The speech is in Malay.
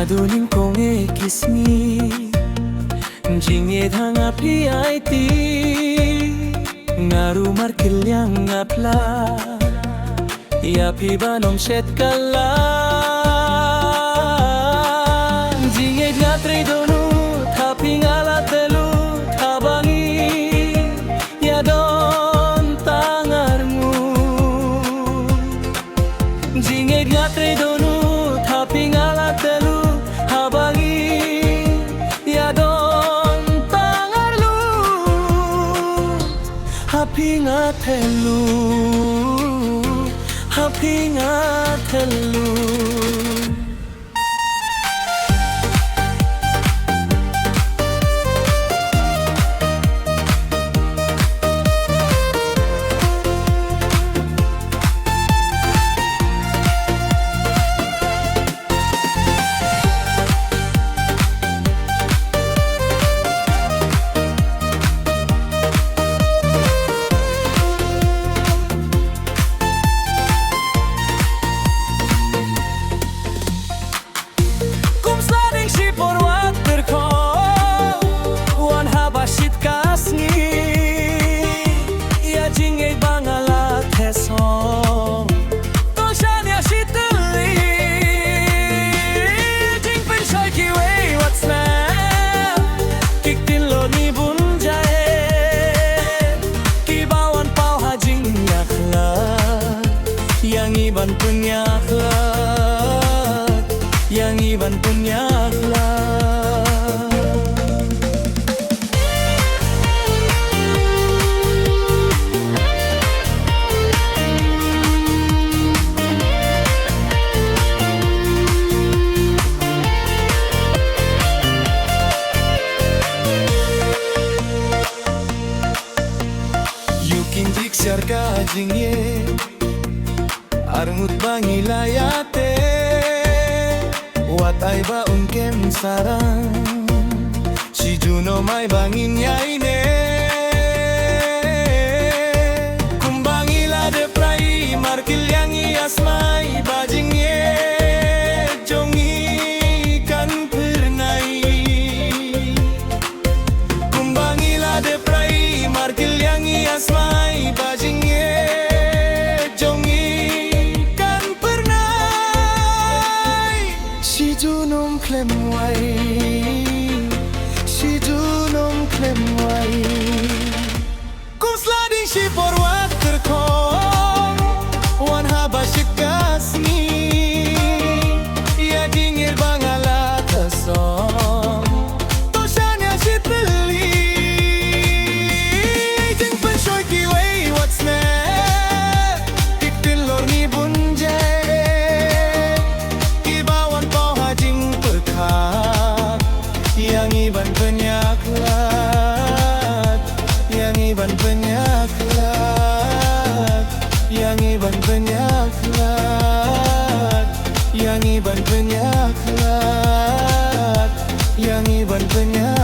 Ngaduling kong kismi Jingye thang api aiti Ngaru markil yang ngapla Yapi banom shet kala Jingye ngatre donu Tapi ngalat telu Tabangi Yadon tangarmu Jingye ngatre donu Tapi ngalat telu Habangi Yadon tangarlu Hapi ngatelu Hapi ngatelu To shaniah shitylli Jing pen shoy ki wei what's left Kik tin lo ni bun jae Ki bawan pau ha jing nyaklat Yang iban pun nyaklat Yang iban pun nyaklat Syarga jingye Arngut bangilayate Wat ay ba unkem sarang Si Juno may bangin yaine Kung bangila de prai Markil yang ias may bajingye Jongi kan pernai Kung bangila de prai Markil yang ias may bajingye jongi kan pernai Si Junom klem wai Si Junom klem wai Kung sliding si forward terkong Wan habashit kasni Ya dingir bangala tasong To shaniah shitylli Yang iban penyaklat Yang iban penyaklat Yang iban penyaklat Yang iban penyaklat Yang iban penyaklat